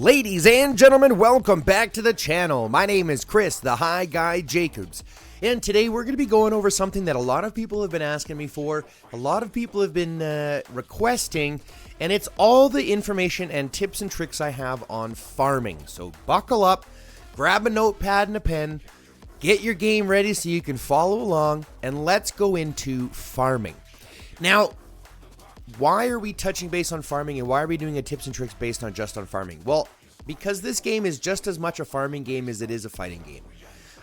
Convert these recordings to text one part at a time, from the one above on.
Ladies and gentlemen, welcome back to the channel. My name is Chris, the High Guy Jacobs. And today we're going to be going over something that a lot of people have been asking me for, a lot of people have been requesting, and it's all the information and tips and tricks I have on farming. So buckle up, grab a notepad and a pen, get your game ready so you can follow along, and let's go into farming. Now, why are we touching base on farming, and why are we doing a tips and tricks based on just on farming? Well, because this game is just as much a farming game as it is a fighting game.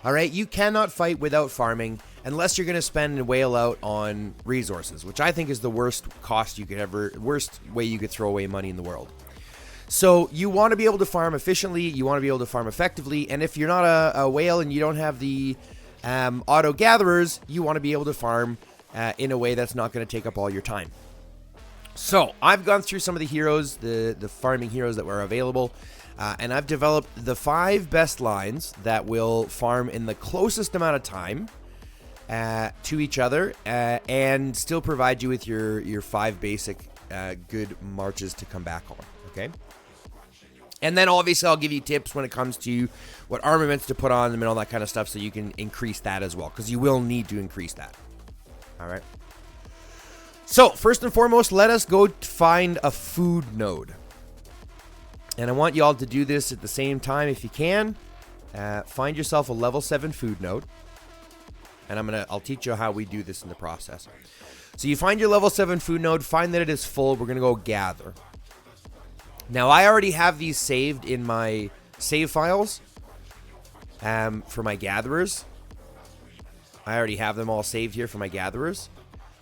All right, you cannot fight without farming unless you're going to spend and whale out on resources, which I think is the worst worst way you could throw away money in the world. So you want to be able to farm efficiently, you want to be able to farm effectively, and if you're not a whale and you don't have the auto gatherers, you want to be able to farm in a way that's not going to take up all your time. So I've gone through some of the heroes, the farming heroes that were available, and I've developed the 5 best lines that will farm in the closest amount of time to each other and still provide you with your 5 basic good marches to come back on, okay? And then obviously I'll give you tips when it comes to what armaments to put on them and all that kind of stuff so you can increase that as well, because you will need to increase that, all right? So, first and foremost, let us go find a food node. And I want you all to do this at the same time if you can. Find yourself a level 7 food node. And I'll teach you how we do this in the process. So you find your level 7 food node, find that it is full, we're going to go gather. Now, I already have these saved in my save files for my gatherers. I already have them all saved here for my gatherers.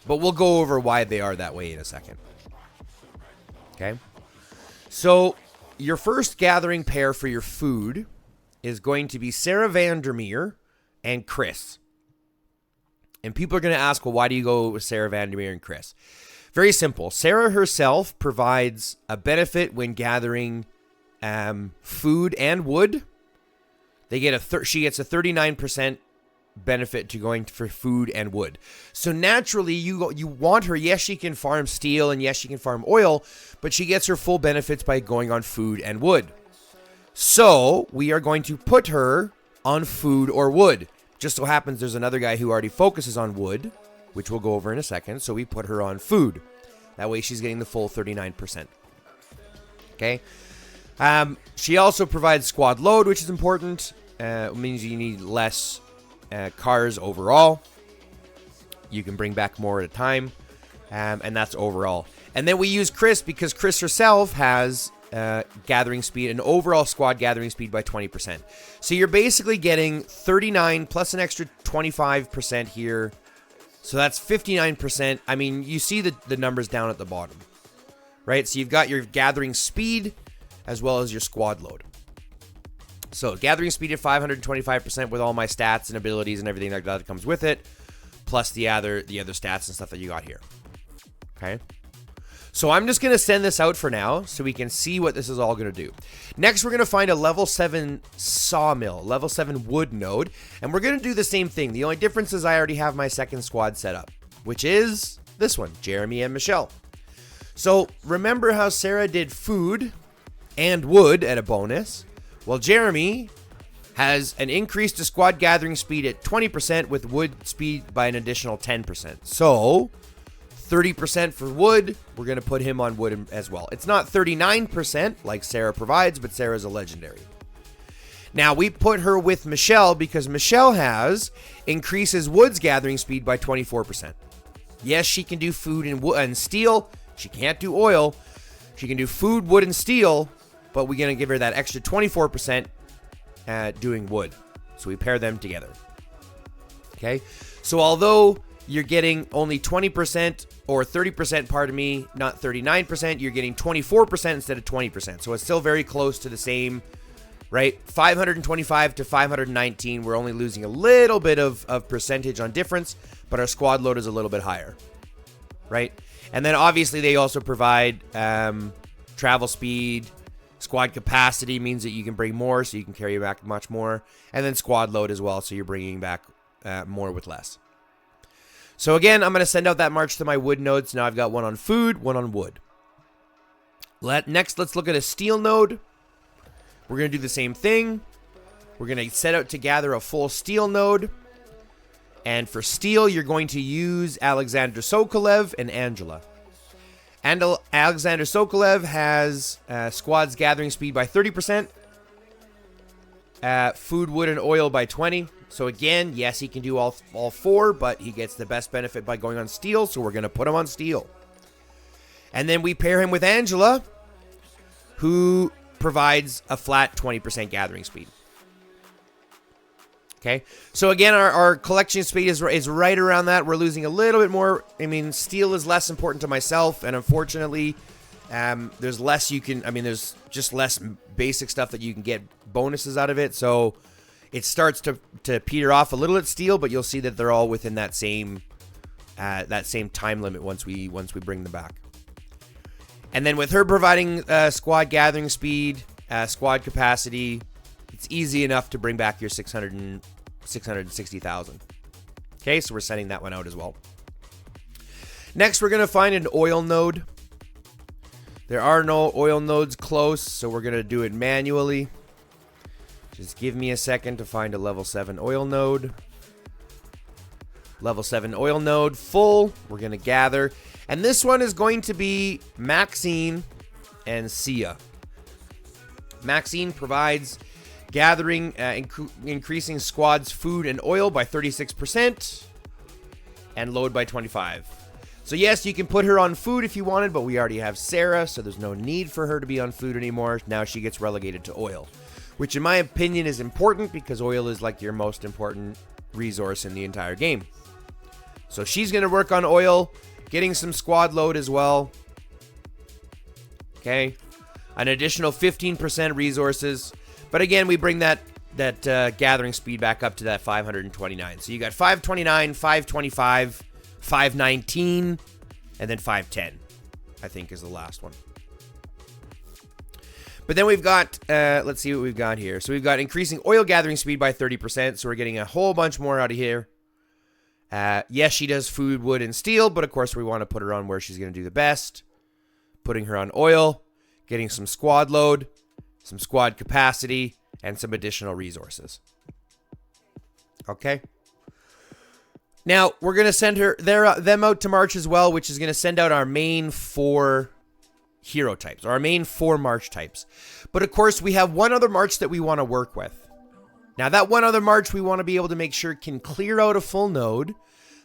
But we'll go over why they are that way in a second. Okay? So, your first gathering pair for your food is going to be Sarah Vandermeer and Chris. And people are going to ask, well, why do you go with Sarah Vandermeer and Chris? Very simple. Sarah herself provides a benefit when gathering food and wood. She gets a 39% benefit to going for food and wood. So naturally you want her. Yes, she can farm steel and yes, she can farm oil, but she gets her full benefits by going on food and wood. So we are going to put her on food or wood. Just so happens there's another guy who already focuses on wood, which we'll go over in a second. So we put her on food. That way she's getting the full 39%. Okay. She also provides squad load, which is important. It means you need less cars overall. You can bring back more at a time, and that's overall. And then we use Chris because Chris herself has gathering speed and overall squad gathering speed by 20%. So you're basically getting 39 plus an extra 25% here. So that's 59%. I mean, you see the numbers down at the bottom, right? So you've got your gathering speed as well as your squad load. So, gathering speed at 525% with all my stats and abilities and everything like that comes with it, plus the other stats and stuff that you got here. Okay? So, I'm just going to send this out for now so we can see what this is all going to do. Next, we're going to find a level 7 sawmill, level 7 wood node, and we're going to do the same thing. The only difference is I already have my second squad set up, which is this one, Jeremy and Michelle. So, remember how Sarah did food and wood at a bonus? Well, Jeremy has an increase to squad gathering speed at 20% with wood speed by an additional 10%. So, 30% for wood, we're going to put him on wood as well. It's not 39% like Sarah provides, but Sarah's a legendary. Now, we put her with Michelle because Michelle increases wood's gathering speed by 24%. Yes, she can do food and wood and steel. She can't do oil. She can do food, wood, and steel. But we're going to give her that extra 24% doing wood. So we pair them together. Okay? So although you're getting only 20% or 30%, pardon me, not 39%, you're getting 24% instead of 20%. So it's still very close to the same, right? 525 to 519. We're only losing a little bit of percentage on difference, but our squad load is a little bit higher, right? And then obviously they also provide travel speed. Squad capacity means that you can bring more, so you can carry back much more. And then squad load as well, so you're bringing back more with less. So again, I'm going to send out that march to my wood nodes. Now I've got one on food, one on wood. Next, let's look at a steel node. We're going to do the same thing. We're going to set out to gather a full steel node. And for steel, you're going to use Alexander Sokolev and Angela. And Alexander Sokolev has squad's gathering speed by 30%. Food, wood, and oil by 20. So again, yes, he can do all four, but he gets the best benefit by going on steel, so we're going to put him on steel. And then we pair him with Angela, who provides a flat 20% gathering speed. Okay, so again, our collection speed is right around that. We're losing a little bit more. I mean, steel is less important to myself, and unfortunately, there's less you can. I mean, there's just less basic stuff that you can get bonuses out of it. So it starts to peter off a little at steel, but you'll see that they're all within that same time limit once we bring them back. And then with her providing squad gathering speed, squad capacity, it's easy enough to bring back your 660,000. Okay, so we're sending that one out as well. Next, we're going to find an oil node. There are no oil nodes close, so we're going to do it manually. Just give me a second to find a level 7 oil node. Level 7 oil node full. We're going to gather. And this one is going to be Maxine and Sia. Maxine provides gathering, increasing squad's food and oil by 36% and load by 25%. So yes, you can put her on food if you wanted, but we already have Sarah, so there's no need for her to be on food anymore. Now she gets relegated to oil, which in my opinion is important because oil is like your most important resource in the entire game. So she's going to work on oil, getting some squad load as well. Okay. An additional 15% resources. But again, we bring that gathering speed back up to that 529. So you got 529, 525, 519, and then 510, I think is the last one. But then we've got, let's see what we've got here. So we've got increasing oil gathering speed by 30%. So we're getting a whole bunch more out of here. Yes, she does food, wood, and steel, but of course we want to put her on where she's going to do the best. Putting her on oil, getting some squad load, some squad capacity, and some additional resources. Okay. Now, we're going to send them out to march as well, which is going to send out our main 4 hero types, or our main 4 march types. But of course, we have one other march that we want to work with. Now, that one other march we want to be able to make sure can clear out a full node,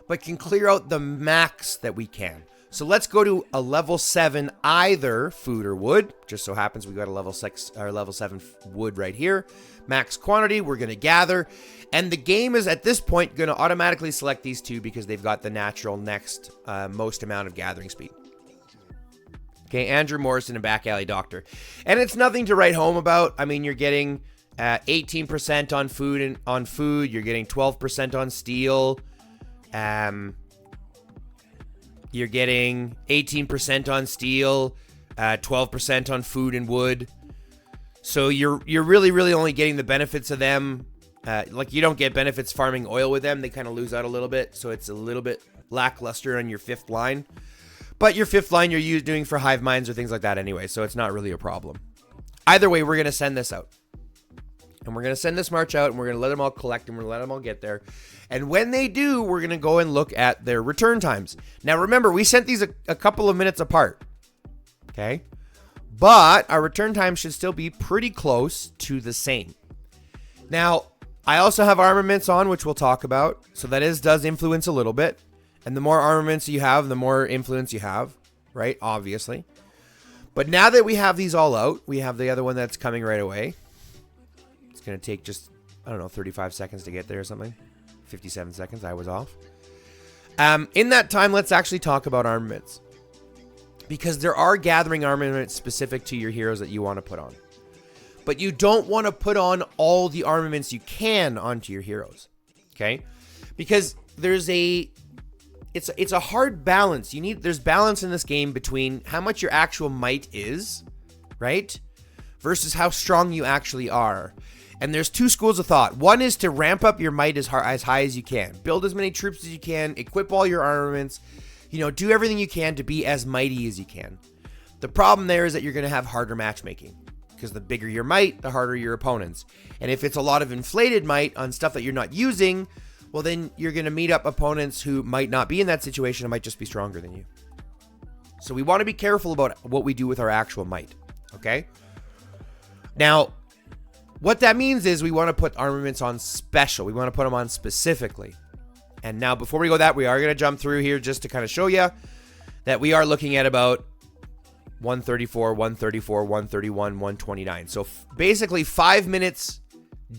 but can clear out the max that we can. So let's go to a level 7, either food or wood. Just so happens we got a level 6 or level 7 wood right here. Max quantity, we're going to gather. And the game is at this point going to automatically select these 2 because they've got the natural next most amount of gathering speed. Okay, Andrew Morrison and Back Alley Doctor. And it's nothing to write home about. I mean, you're getting 18% on food and on food. You're getting 12% on steel. You're getting 18% on steel, 12% on food and wood. So you're really only getting the benefits of them. Like you don't get benefits farming oil with them. They kind of lose out a little bit. So it's a little bit lackluster on your 5th line. But your 5th line you're doing for hive minds or things like that anyway. So it's not really a problem. Either way, we're going to send this out. And we're going to send this march out and we're going to let them all collect and we're going to let them all get there. And when they do, we're going to go and look at their return times. Now, remember, we sent these a couple of minutes apart. Okay? But our return time should still be pretty close to the same. Now, I also have armaments on, which we'll talk about. So that does influence a little bit. And the more armaments you have, the more influence you have. Right? Obviously. But now that we have these all out, we have the other one that's coming right away. It's going to take just, 35 seconds to get there or something. 57 seconds. I was off. In that time, let's actually talk about armaments. Because there are gathering armaments specific to your heroes that you want to put on. But you don't want to put on all the armaments you can onto your heroes. Okay? Because there's it's a hard balance. There's balance in this game between how much your actual might is, right? Versus how strong you actually are. And there's 2 schools of thought. One is to ramp up your might as high as you can. Build as many troops as you can. Equip all your armaments. Do everything you can to be as mighty as you can. The problem there is that you're going to have harder matchmaking. because the bigger your might, the harder your opponents. And if it's a lot of inflated might on stuff that you're not using, well, then you're going to meet up opponents who might not be in that situation and might just be stronger than you. So we want to be careful about what we do with our actual might, okay? Now, what that means is we want to put armaments on special. We want to put them on specifically. And now, before we go that, we are going to jump through here just to kind of show you that we are looking at about 134, 134, 131, 129. So basically 5 minutes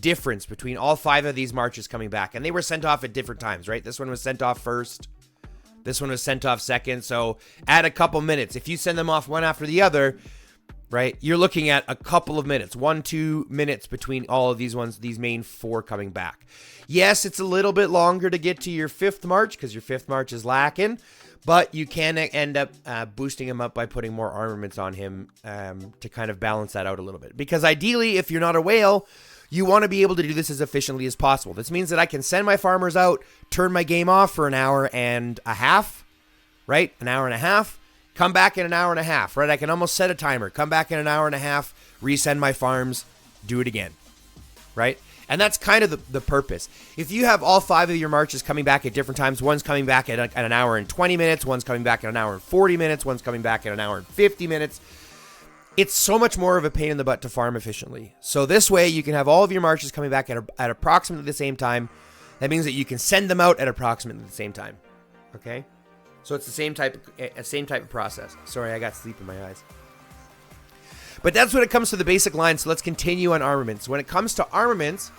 difference between all 5 of these marches coming back. And they were sent off at different times, right? This one was sent off first. This one was sent off second. So add a couple minutes. If you send them off one after the other, right, you're looking at a couple of minutes, 1-2 minutes between all of these ones, these main 4 coming back. Yes, it's a little bit longer to get to your 5th march because your 5th march is lacking. But you can end up boosting him up by putting more armaments on him to kind of balance that out a little bit. Because ideally, if you're not a whale, you want to be able to do this as efficiently as possible. This means that I can send my farmers out, turn my game off for an hour and a half, right? An hour and a half. Come back in an hour and a half, right? I can almost set a timer. Come back in an hour and a half, resend my farms, do it again, right? And that's kind of the purpose. If you have all 5 of your marches coming back at different times, one's coming back at an hour and 20 minutes, one's coming back at an hour and 40 minutes, one's coming back at an hour and 50 minutes, it's so much more of a pain in the butt to farm efficiently. So this way, you can have all of your marches coming back at approximately the same time. That means that you can send them out at approximately the same time. Okay? So it's the same type of process. Sorry, I got sleep in my eyes. But that's when it comes to the basic line. So let's continue on armaments. When it comes to armaments,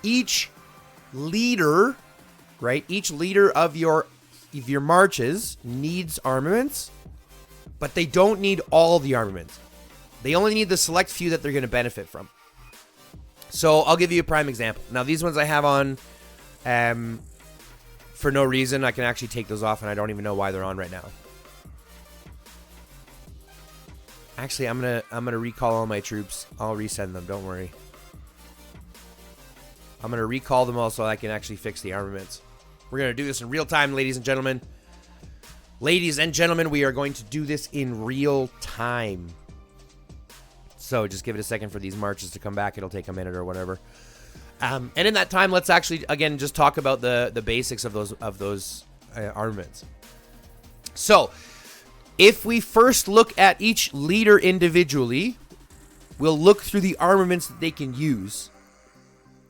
each leader, right? Each leader of your marches needs armaments, but they don't need all the armaments. They only need the select few that they're going to benefit from. So I'll give you a prime example. Now these ones I have on for no reason. I can actually take those off and I don't even know why they're on right now. Actually, I'm gonna recall all my troops. I'll resend them. Don't worry. I'm gonna recall them all so I can actually fix the armaments. We're gonna do this in real time, ladies and gentlemen. Ladies and gentlemen, we are going to do this in real time. So just give it a second for these marches to come back. It'll take a minute or whatever. And in that time, let's actually again just talk about the basics of those armaments. So, if we first look at each leader individually, we'll look through the armaments that they can use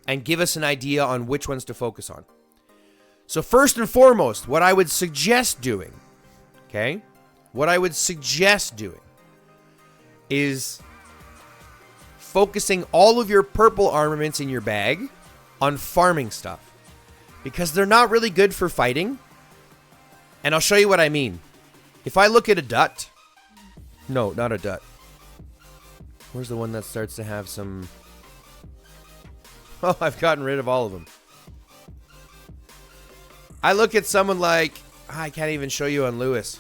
and give us an idea on which ones to focus on. So first and foremost, what I would suggest doing, okay? What I would suggest doing is focusing all of your purple armaments in your bag on farming stuff. Because they're not really good for fighting. And I'll show you what I mean. If I look at a dut, no, not a dut. Where's the one that starts to have some... Oh, I've gotten rid of all of them. I look at someone like... I can't even show you on Lewis.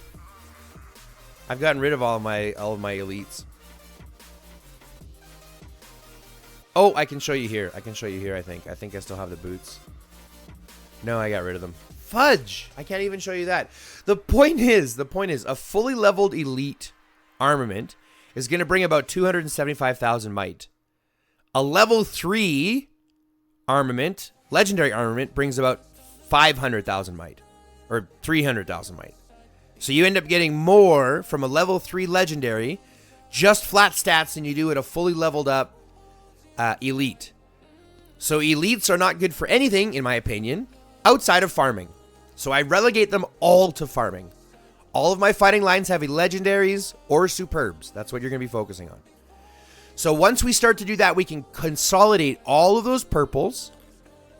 I've gotten rid of all of my elites. Oh, I can show you here. I can show you here, I think. I think I still have the boots. No, I got rid of them. Fudge! I can't even show you that. The point is, a fully leveled elite armament is going to bring about 275,000 might. A level 3 armament, legendary armament, brings about 500,000 might. Or 300,000 might. So you end up getting more from a level 3 legendary, just flat stats, than you do at a fully leveled up elite. So elites are not good for anything, in my opinion, outside of farming. So I relegate them all to farming. All of my fighting lines have legendaries or superbs. That's what you're going to be focusing on. So once we start to do that, we can consolidate all of those purples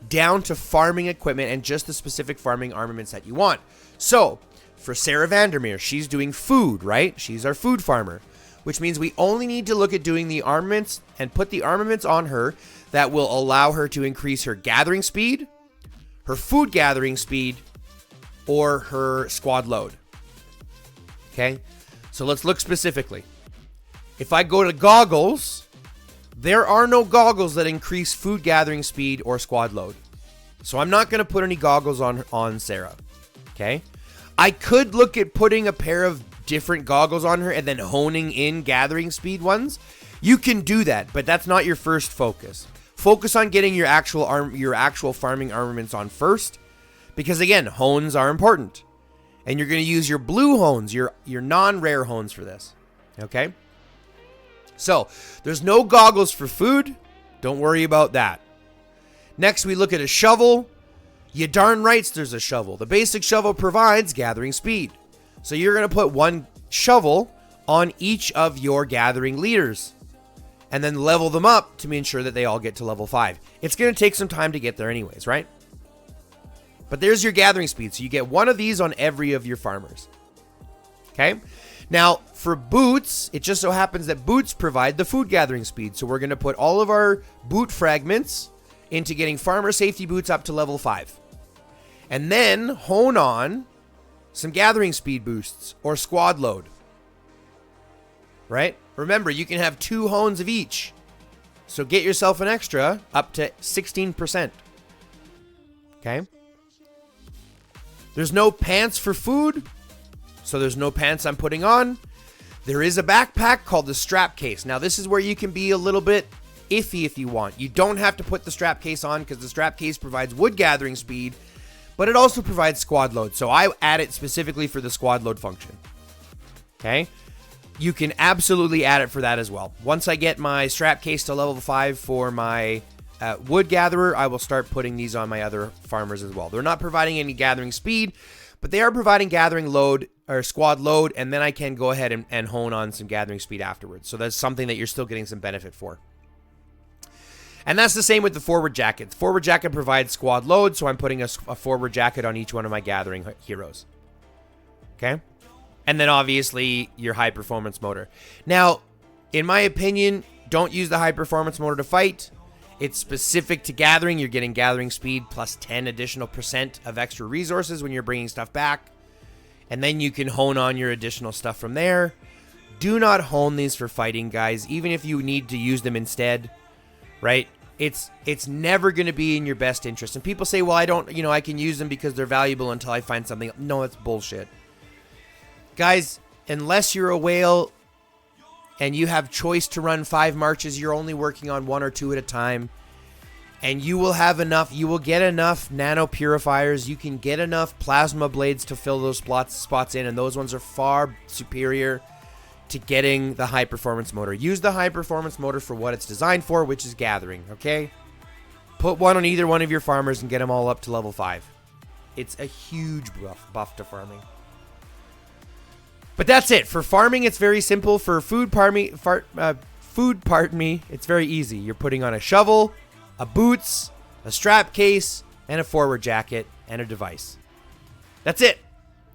down to farming equipment and just the specific farming armaments that you want. So for Sarah Vandermeer, she's doing food, right? She's our food farmer, which means we only need to look at doing the armaments and put the armaments on her that will allow her to increase her gathering speed, her food gathering speed, or her squad load. Okay? So let's look specifically. If I go to goggles, there are no goggles that increase food gathering speed or squad load. So I'm not going to put any goggles on Sarah. Okay? I could look at putting a pair of different goggles on her and then honing in gathering speed ones. You can do that, but that's not your first focus. Focus on getting your actual farming armaments on first, because again, hones are important. And you're going to use your blue hones, your non-rare hones for this. Okay? So, there's no goggles for food. Don't worry about that. Next, we look at a shovel. You darn right there's a shovel. The basic shovel provides gathering speed. So you're going to put one shovel on each of your gathering leaders. And then level them up to ensure that they all get to level 5. It's going to take some time to get there anyways, right? But there's your gathering speed. So you get one of these on every of your farmers. Okay? Now, for boots, it just so happens that boots provide the food gathering speed. So we're going to put all of our boot fragments into getting farmer safety boots up to level 5. And then hone on some gathering speed boosts or squad load. Right? Remember, you can have 2 hones of each. So get yourself an extra up to 16%. Okay? There's no pants for food. So there's no pants I'm putting on. There is a backpack called the strap case. Now this is where you can be a little bit iffy if you want. You don't have to put the strap case on because the strap case provides wood gathering speed, but it also provides squad load. So I add it specifically for the squad load function. Okay? You can absolutely add it for that as well. Once I get my strap case to level 5 for my wood gatherer, I will start putting these on my other farmers as well. They're not providing any gathering speed, but they are providing gathering load or squad load, and then I can go ahead and hone on some gathering speed afterwards. So that's something that you're still getting some benefit for. And that's the same with the forward jacket. The forward jacket provides squad load, so I'm putting a forward jacket on each one of my gathering heroes. Okay? And then obviously your high performance motor. Now, in my opinion, don't use the high performance motor to fight. It's specific to gathering. You're getting gathering speed plus 10 additional % of extra resources when you're bringing stuff back. And then you can hone on your additional stuff from there. Do not hone these for fighting, guys, even if you need to use them instead, right? It's never going to be in your best interest. And people say, well, I can use them because they're valuable until I find something. No, that's bullshit. Guys, unless you're a whale and you have choice to run 5 marches, you're only working on 1 or 2 at a time. And you will have enough, you will get enough nano purifiers, you can get enough plasma blades to fill those spots in, and those ones are far superior to getting the high performance motor. Use the high performance motor for what it's designed for, which is gathering, okay? Put one on either one of your farmers and get them all up to level 5. It's a huge buff to farming. But that's it. For farming, it's very simple. For food, pardon me, it's very easy. You're putting on a shovel, a boots, a strap case, and a forward jacket, and a device. That's it.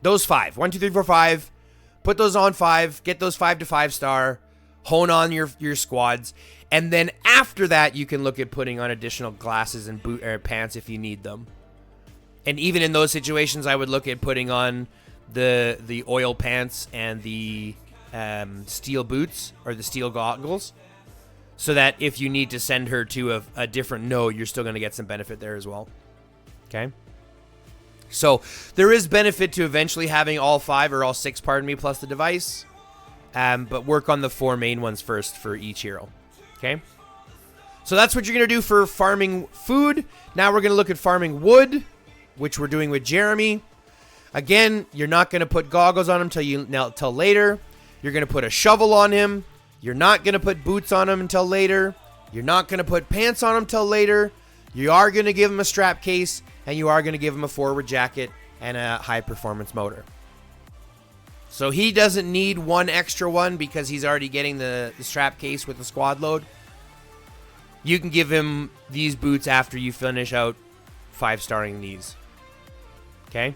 Those 5. 1, 2, 3, 4, 5. Put those on 5. Get those 5 to 5-star. Hone on your squads. And then after that, you can look at putting on additional glasses and pants if you need them. And even in those situations, I would look at putting on the oil pants and the steel boots or the steel goggles, so that if you need to send her to a different node, you're still going to get some benefit there as well. Okay? So there is benefit to eventually having all 5 or all 6, pardon me, plus the device. But work on the 4 main ones first for each hero. Okay? So that's what you're going to do for farming food. Now we're going to look at farming wood, which we're doing with Jeremy. Again, you're not going to put goggles on him till later. You're going to put a shovel on him. You're not going to put boots on him until later. You're not going to put pants on him till later. You are going to give him a strap case, and you are going to give him a forward jacket and a high performance motor. So he doesn't need one extra one because he's already getting the strap case with the squad load. You can give him these boots after you finish out 5-starring these. Okay?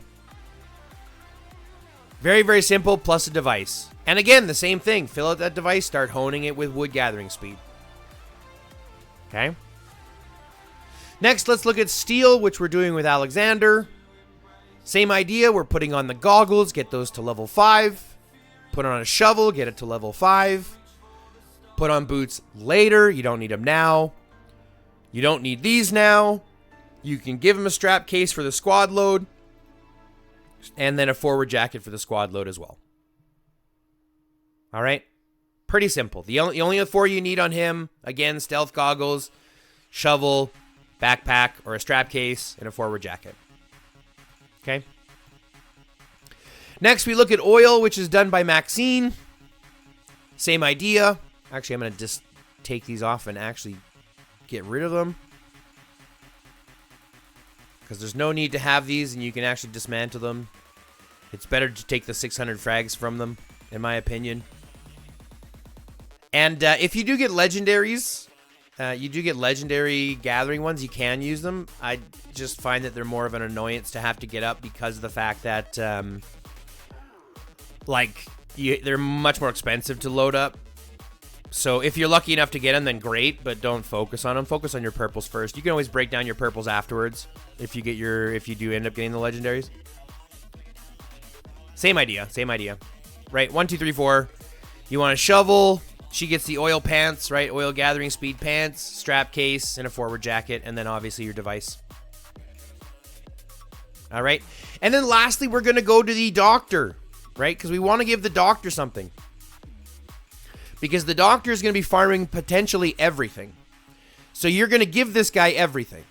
Very, very simple, plus a device. And again, the same thing. Fill out that device, start honing it with wood gathering speed. Okay? Next, let's look at steel, which we're doing with Alexander. Same idea. We're putting on the goggles, get those to level 5. Put on a shovel, get it to level 5. Put on boots later. You don't need them now. You don't need these now. You can give him a strap case for the squad load. And then a forward jacket for the squad load as well. All right. Pretty simple. The only 4 you need on him, again, stealth goggles, shovel, backpack, or a strap case, and a forward jacket. Okay. Next, we look at oil, which is done by Maxine. Same idea. Actually, I'm going to just take these off and actually get rid of them, because there's no need to have these, and you can actually dismantle them. It's better to take the 600 frags from them, in my opinion. And if you do get legendaries, you do get legendary gathering ones, you can use them. I just find that they're more of an annoyance to have to get up because of the fact that, they're much more expensive to load up. So if you're lucky enough to get them, then great, but don't focus on them. Focus on your purples first. You can always break down your purples afterwards if you do end up getting the legendaries. Same idea. Right, 1, 2, 3, 4. You want a shovel. She gets the oil pants, right? Oil gathering speed pants, strap case, and a forward jacket, and then obviously your device. All right. And then lastly, we're going to go to the doctor, right? Because we want to give the doctor something. Because the doctor is going to be farming potentially everything. So you're going to give this guy everything.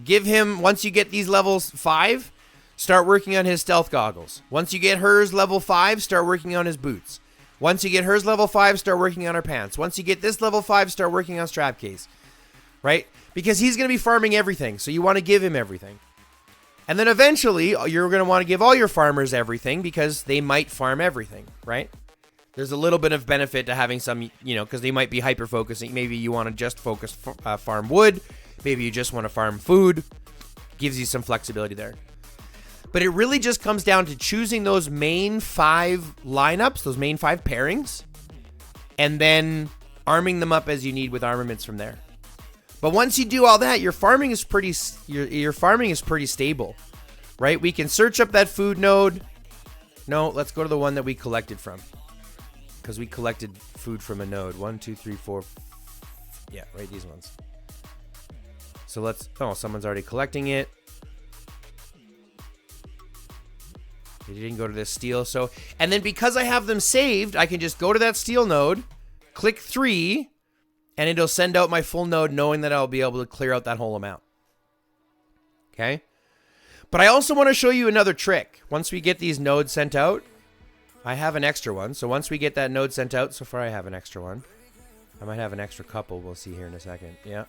Give him, once you get these levels 5, start working on his stealth goggles. Once you get hers level 5, start working on his boots. Once you get hers level 5, start working on her pants. Once you get this level 5, start working on strap case. Right? Because he's going to be farming everything. So you want to give him everything. And then eventually, you're going to want to give all your farmers everything because they might farm everything. Right? There's a little bit of benefit to having some, because they might be hyper-focusing. Maybe you want to just focus farm wood. Maybe you just want to farm food. Gives you some flexibility there. But it really just comes down to choosing those main 5 lineups, those main 5 pairings, and then arming them up as you need with armaments from there. But once you do all that, your farming is pretty stable, right? We can search up that food node. No, let's go to the one that we collected from, because we collected food from a node. 1, 2, 3, 4. Yeah, right, these ones. So someone's already collecting it. They didn't go to this steel. And then because I have them saved, I can just go to that steel node, click 3, and it'll send out my full node knowing that I'll be able to clear out that whole amount. Okay? But I also want to show you another trick. Once we get these nodes sent out, I have an extra one. So once we get that node sent out, so far I have an extra one. I might have an extra couple. We'll see here in a second. Yeah.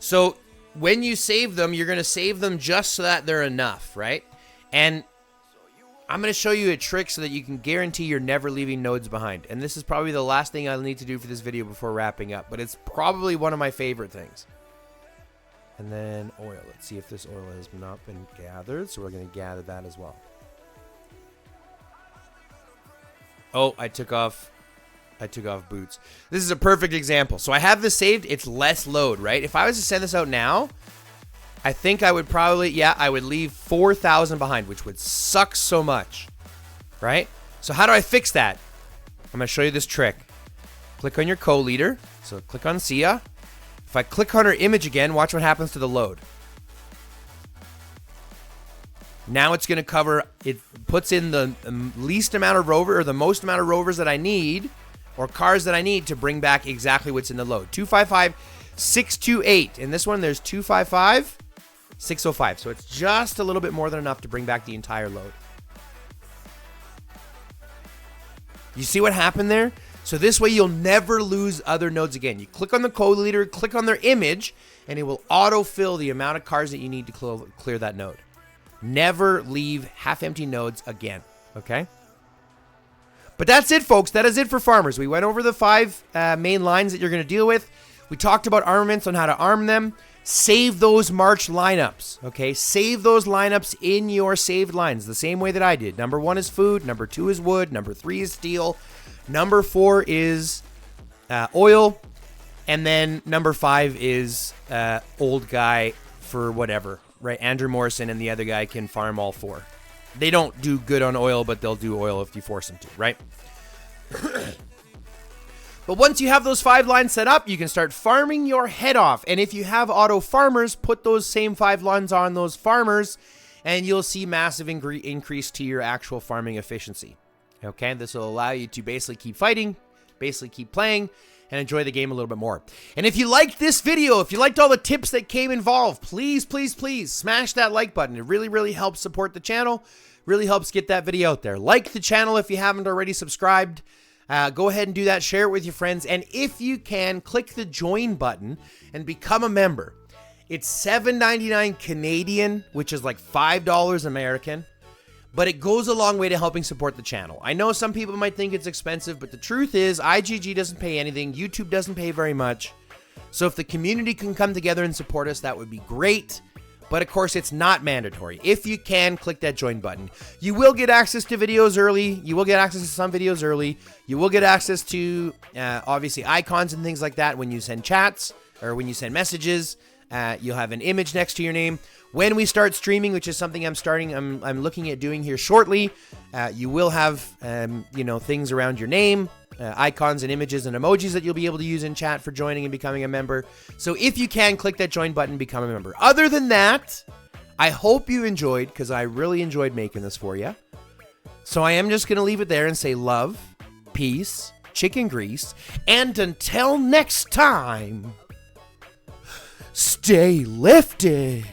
So when you save them, you're going to save them just so that they're enough, right? And I'm going to show you a trick so that you can guarantee you're never leaving nodes behind. And this is probably the last thing I'll need to do for this video before wrapping up, but it's probably one of my favorite things. And then oil. Let's see if this oil has not been gathered. So we're going to gather that as well. Oh, I took off boots. This is a perfect example. So I have this saved. It's less load, right? If I was to send this out now, I think I would probably, I would leave 4,000 behind, which would suck so much, right? So how do I fix that? I'm going to show you this trick. Click on your co-leader. So click on Sia. If I click on her image again, watch what happens to the load. Now it's going to cover, it puts in the least amount of rover, or the most amount of rovers that I need, or cars that I need to bring back exactly what's in the load. 255, 628. In this one, there's 255, 605. So it's just a little bit more than enough to bring back the entire load. You see what happened there? So this way you'll never lose other nodes again. You click on the co-leader, click on their image, and it will autofill the amount of cars that you need to clear that node. Never leave half-empty nodes again, okay? But that's it, folks. That is it for farmers. We went over the 5 main lines that you're going to deal with. We talked about armaments, on how to arm them. Save those March lineups, okay? Save those lineups in your saved lines the same way that I did. Number 1 is food. Number 2 is wood. Number 3 is steel. Number 4 is oil. And then number 5 is old guy for whatever, right? Andrew Morrison and the other guy can farm all 4. They don't do good on oil, but they'll do oil if you force them to, right? But once you have those 5 lines set up, you can start farming your head off. And if you have auto farmers, put those same 5 lines on those farmers, and you'll see massive increase to your actual farming efficiency. Okay, this will allow you to basically keep fighting, basically keep playing, and enjoy the game a little bit more. And if you liked this video, if you liked all the tips that came involved, please, please, please smash that like button. It really, really helps support the channel, really helps get that video out there. Like the channel if you haven't already subscribed. Go ahead and do that. Share it with your friends. And if you can, click the join button and become a member. It's $7.99 Canadian, which is like $5 American. But it goes a long way to helping support the channel. I know some people might think it's expensive, but the truth is IGG doesn't pay anything. YouTube doesn't pay very much. So if the community can come together and support us, that would be great. But of course, it's not mandatory. If you can, click that join button. You will get access to videos early. You will get access to some videos early. You will get access to, obviously, icons and things like that when you send chats or when you send messages. You'll have an image next to your name. When we start streaming, which is something I'm looking at doing here shortly, you will have, things around your name, icons and images and emojis that you'll be able to use in chat for joining and becoming a member. So if you can, click that join button, become a member. Other than that, I hope you enjoyed, because I really enjoyed making this for you. So I am just going to leave it there and say love, peace, chicken grease, and until next time, stay lifted.